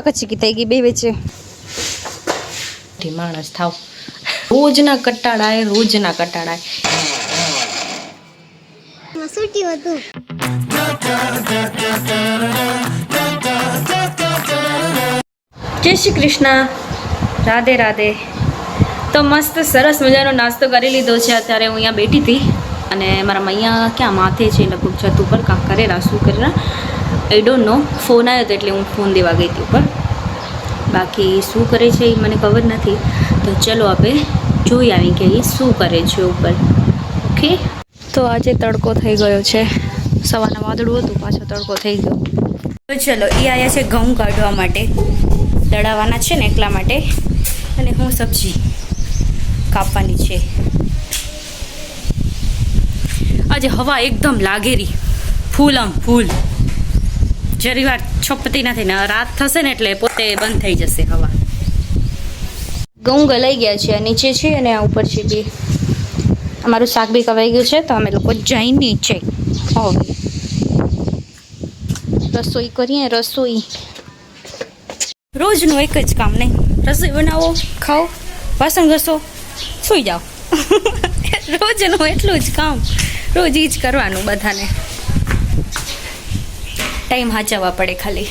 કચકી થઈ ગઈ બે વેચે માણસ થાવ રોજના કટાડાય જય શ્રી કૃષ્ણ, રાધે રાધે. તો મસ્ત સરસ મજાનો નાસ્તો કરી લીધો છે. અત્યારે હું અહીંયા બેઠી હતી અને મારા મૈયા ક્યાં માથે છે, લગભગ છત ઉપર કાંક કરેલા શું કરેલા આઈ ડોન્ટ નો. ફોન આવ્યો હતો એટલે હું ફોન દેવા ગઈ હતી ઉપર. બાકી શું કરે છે એ મને ખબર નથી. તો ચલો આપણે જોઈ આવી કે એ શું કરે છે ઉપર. ઓકે, તો આજે તડકો થઈ ગયો છે. સવારના વાદળું હતું, પાછો તડકો થઈ ગયો. તો ચલો, એ આવ્યા છે ઘઉં કાઢવા માટે, દળાવવાના છે ને એટલા માટે. અને હું સબ્જી કાપવાની છે. આજે હવા એકદમ લાગેરી, ફૂલ જરી વાર છપતી નથી ને. રાત થશે ને એટલે પોતે બંધ થઈ જશે હવા. ઘઉં ગલાઈ ગયા છે, આ નીચે છે અને આ ઉપર છે બે. અમારું શાક બી કવાઈ ગયું છે, તો અમે લોકો જઈ નીચે હવે રસોઈ કરીએ. રસોઈ રોજનું એક જ કામ નહીં, રસોઈ બનાવો, ખાઓ, વાસણ ઘસો, સૂઈ જાઓ. રોજનું એટલું જ કામ, રોજ એ જ કરવાનું. બધાને ટાઈમ હાચવવા પડે ખાલી.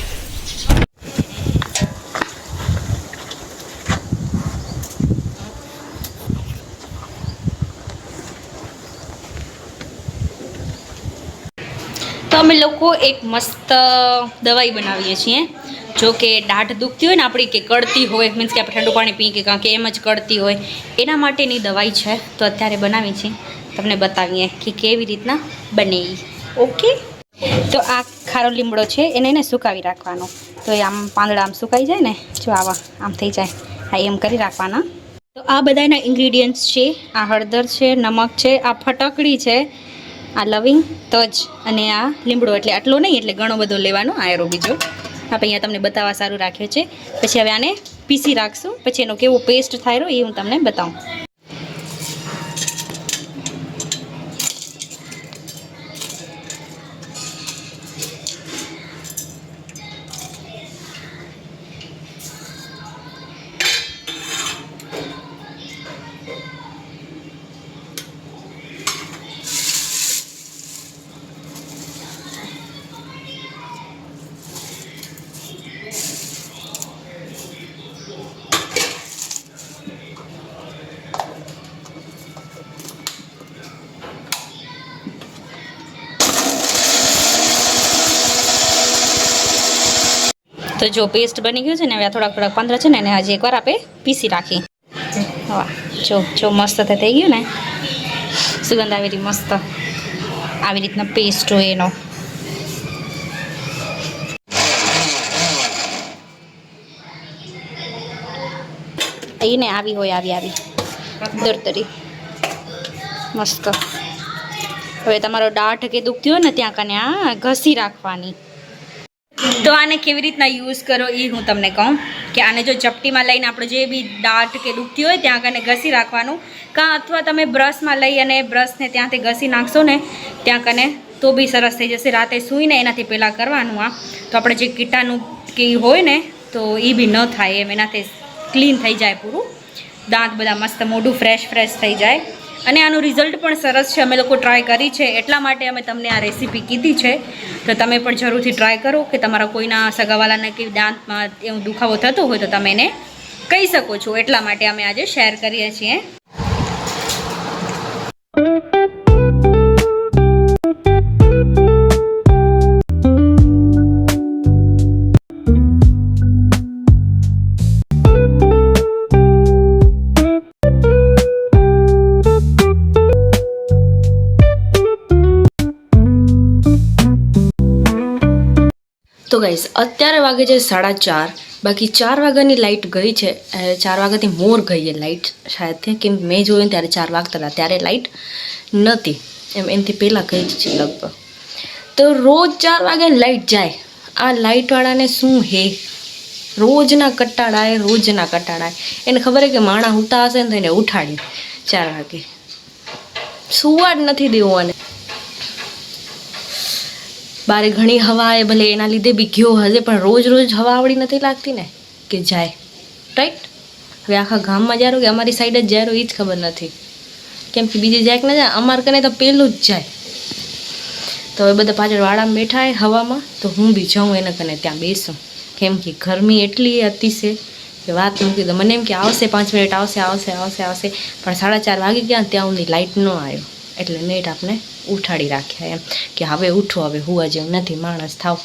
તો અમે લોકો એક મસ્ત દવાઈ બનાવીએ છીએ. જો કે દાઢ દુખતી હોય ને આપણી, કે કળતી હોય, મીન્સ કે આપણે ઠંડુ પાણી પીએ કે કાં કે એમ જ કળતી હોય, એના માટેની દવાઈ છે. તો અત્યારે બનાવી છે, તમને બતાવીએ કે કેવી રીતના બને. ઓકે, તો આ ખારો લીમડો છે, એને સુકાવી રાખવાનો. તો એ આમ પાંદડા આમ સુકાઈ જાય ને, જો આવા આમ થઈ જાય, હા એમ કરી રાખવાના. તો આ બધાના ઇન્ગ્રીડિયન્ટ્સ છે. આ હળદર છે, નમક છે, આ ફટકડી છે, આ લવિંગ, તજ અને આ લીમડો. એટલે આટલો નહીં, એટલે ઘણો બધો લેવાનો. આયરો બીજો આપણે અહીંયા તમને બતાવવા સારું રાખ્યો છે. પછી હવે આને પીસી રાખશું, પછી એનો કેવો પેસ્ટ થાય એ હું તમને બતાવું. તો જો પેસ્ટ બની ગયું છે ને, હવે થોડાક પાંદડા છે ને એને હજી એકવાર આપણે પીસી રાખી. વાહ, જો મસ્ત થઈ ગયું ને, સુગંધ આવી રહી મસ્ત. આવી રીતના પેસ્ટ હોય એનો. એને આવી હોય આવી દરતરી મસ્ત. હવે તમારો દાઢ કે દુખતી હોય ને ત્યાં કને આ ઘસી રાખવાની. તો આને કેવી રીતના યુઝ કરો એ હું તમને કહું. કે આને જો ચપટીમાં લઈને આપણે જે બી દાંત કે દુખતી હોય ત્યાં કને ઘસી રાખવાનું, કાં અથવા તમે બ્રશમાં લઈ અને બ્રશને ત્યાંથી ઘસી નાખશો ને ત્યાં કને તો બી સરસ થઈ જશે. રાતે સૂઈને એનાથી પહેલાં કરવાનું આ. તો આપણે જે કીટાણુ કે હોય ને તો એ બી ન થાય એમ, એનાથી ક્લીન થઈ જાય પૂરું દાંત, બધા મસ્ત મોઢું ફ્રેશ થઈ જાય. અને આનું રિઝલ્ટ પણ સરસ છે. અમે લોકો ટ્રાય કરી છે, એટલા માટે અમે તમને આ રેસીપી કીધી છે. તો તમે પણ જરૂરથી ટ્રાય કરો. કે તમારા કોઈના સગાવાલાને કે દાંતમાં એવું દુખાવો થતો હોય તો તમે એને કહી શકો છો. એટલા માટે અમે આજે શેર કરીએ છીએ. તો ગાઈસ, અત્યારે વાગે છે 4:30. બાકી 4 વાગ્યાની લાઇટ ગઈ છે. 4 વાગ્યાથી મોર ગઈ છે લાઇટ શાયદથી, કેમ મેં જોયું ત્યારે 4 વાગતા હતા, ત્યારે લાઇટ નહોતી. એનાથી પહેલાં ગઈ છે લગભગ. તો રોજ 4 વાગે લાઇટ જાય. આ લાઇટવાળાને શું હે, રોજના કટાડાય. એને ખબર છે કે માણા ઉતા હશે ને તો એને ઉઠાડી 4 વાગે. સુવા જ નથી દેવું. અને બારે ઘણી હવા આવે ભલે એના લીધે બી ગયો હશે, પણ રોજ રોજ હવા આવડી નથી લાગતી ને કે જાય રાઈટ. હવે આખા ગામમાં જારો કે અમારી સાઈડ જ જારો એ જ ખબર નથી, કેમ કે બીજે જાય કે ના જાય, અમારે કને તો પહેલું જ જાય. તો હવે બધા પાછળ વાડામાં બેઠા હોય હવામાં, તો હું બી જાઉં એને કને ત્યાં બેસું, કેમ કે ગરમી એટલી અતિશે કે વાત મૂકી દો. મને એમ કે આવશે 5 મિનિટ આવશે આવશે આવશે આવશે, પણ 4:30 વાગી ગયા ત્યાં સુધી લાઇટ ન આવ્યો, એટલે નેટ આપણે ઉઠાડી રાખ્યા એમ કે હવે ઉઠો, હવે હુવા જેવું નથી, માણસ થાવ.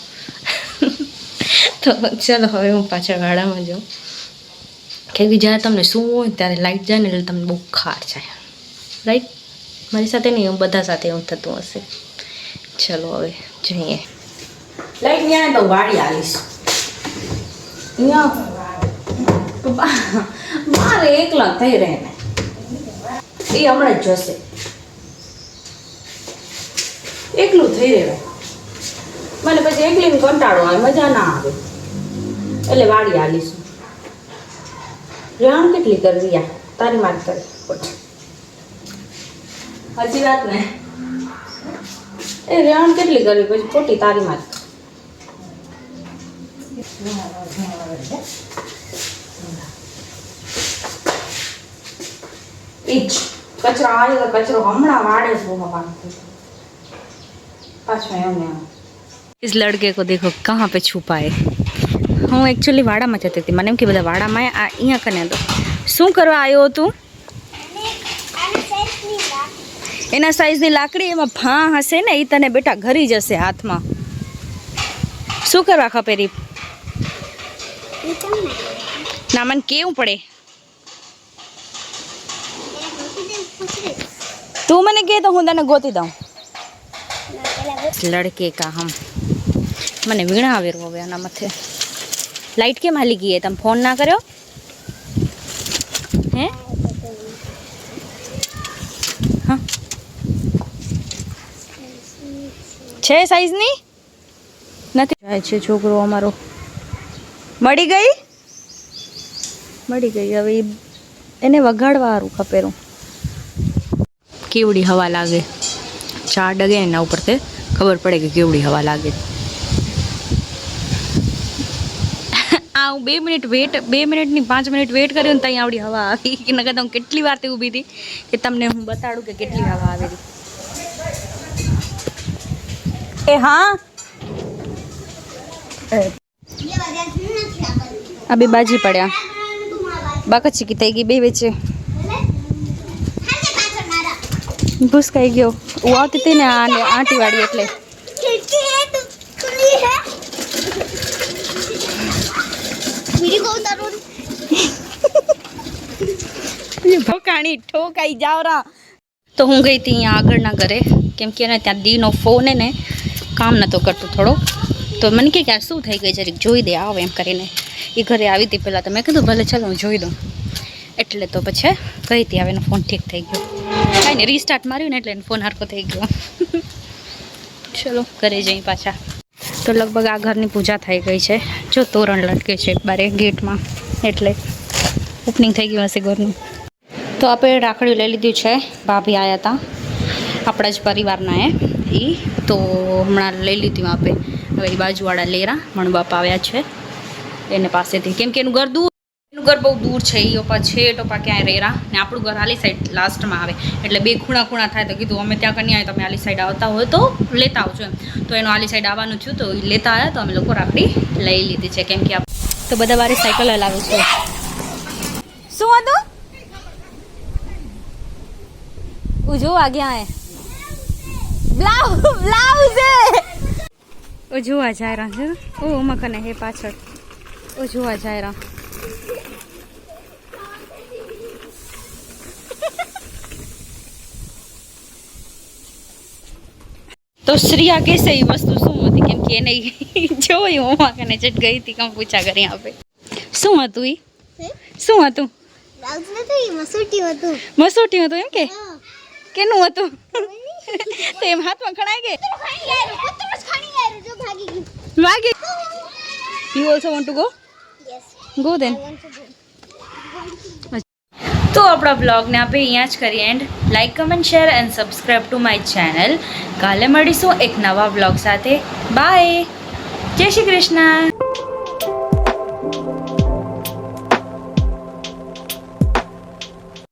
તો ચલો હવે હું પાછળ વાડામાં જાઉં, કેમ કે જ્યારે તમને શું હોય ત્યારે લાઇટ જાય ને એટલે તમને બહુ ખાર જાય રાઈટ. મારી સાથે નહીં, હું બધા સાથે એવું થતું હશે. ચલો હવે જઈએ. લાઈટ ત્યાં તો વાડી આવીશ, મારે એકલા થઈ રહે ને એ હમણાં જ જશે, એકલું થઈ રહે મને પછી એકલીને કંટાળો આવે, મજા ના આવે, એટલે વાડી આવીશું. રામ કેટલી કરવી યા તારી માર કરી હજી વાત ને, એ રેણ કેટલી કરવી પછી ખોટી તારી માર. कचरा आएगा, कचरो हमारा वाड़े से इस लड़के को देखो कहाँ पे छुपा है. હું એકચ્યુઅલી વાડામાં જતી હતી, મને એમ કે બધા વાડામાં આ અહીંયા કને તો શું કરવા આવ્યો તું? એના સાઈઝની લાકડી એમાં ભા હશે ને, એ તને બેટા ઘરી જશે હાથમાં. શું કરવા ખપે રીપ? ના મને કેવું પડે, તું મને કહે તો હું તને ગોતી દઉં. લડકે કા હમ મને વીણા આવેરું હવે આના માથે. લાઈટ કેમ હાલી ગઈ? તમે ફોન ના કર્યો હે? હા છે સાઈઝની નથી. જાય છે છોકરો અમારો. મળી ગઈ હવે એને વગાડવા સારું ખપેરું. કેવડી હવા લાગે, 4 ડગે એના ઉપર તે ખબર પડે કે કેવડી હવા લાગે. આ હું 2 મિનિટ ની 5 મિનિટ વેટ કર્યો ને ત્યાં આવડી હવા આવી કે નકર હું કેટલી વાર તે ઊભી હતી કે તમને હું બતાડું કે કેટલી હવા આવેલી. એ હા આ બે બાજી પડ્યા, બાકચી થઈ ગઈ બે વેચે. ભૂસકાઈ ગયો. હું આવતી હતી ને આંટી વાળી એટલે ઠોકાઈ જાવ રા. તો હું ગઈ હતી અહીંયા આગળના ઘરે, કેમ કે એને ત્યાં દીનો ફોન ને કામ નહોતો કરતો થોડો, તો મને કે આ શું થઈ ગઈ જરીક જોઈ દે આવો એમ કરીને. એ ઘરે આવી હતી પહેલાં, તો મેં કીધું ભલે ચાલો હું જોઈ દઉં. એટલે તો પછી ગઈ હતી, હવે એનો ફોન ઠીક થઈ ગયો. કાંઈ ને રીસ્ટાર્ટ માર્યું ને એટલે એનો ફોન હરખો થઈ ગયો. ચલો ઘરે જઈ પાછા. તો લગભગ આ ઘરની પૂજા થઈ ગઈ છે. જો તોરણ લટકે છે બારે ગેટમાં, એટલે ઓપનિંગ થઈ ગયું હશે ઘરનું. તો આપણે રાખડીઓ લઈ લીધી છે. ભાભી આવ્યા હતા આપણા જ પરિવારના એ તો હમણાં લઈ લીધી આપણે. હવે એ બાજુવાળા લેરા મણબાપ આવ્યા છે એને પાસેથી, કેમ કે એનું ઘર બહુ દૂર છે. એ ઓપા છે ટોપા ક્યાંય રેરા ને આપણું ઘર આલી સાઈડ લાસ્ટમાં આવે, એટલે બે ખૂણા થાય. તો કીધું અમે ત્યાં કન્યા તમે આલી સાઈડ આવતા હોય તો લેતા આવજો એમ. તો એનું આલી સાઈડ આવવાનું થયું તો એ લેતા આવ્યા, તો અમે લોકો રાખડી લઈ લીધી છે. કેમ કે તો બધા વારે સાયકલ હલાવે છે. શું હતું જો આગ્યા હે બ્લાઉઝ ઓ જોવા જાય રહ્યા છે. ઓ મકને હે પાછળ ઓ જોવા જાય રહ્યા. તો શ્રીયા કહેશે એ વસ્તુ શું હતી, કેમ કે એને જોયું હું કને ચટ ગઈ હતી કમ પૂછા કરી આપે. શું હતું એ? શું હતું? મસોટી હતું એમ કે કેનું હતું? તેમ હાથમાં ખણાઈ ગઈ ભાગી. You also want to go? Yes. Go then. તો આપણા બ્લોગને આપણે અહીંયા જ કરીએ and like comment share and subscribe to my channel. કાલે મળીશું એક નવા બ્લોગ સાથે. બાય. જય શ્રી કૃષ્ણ.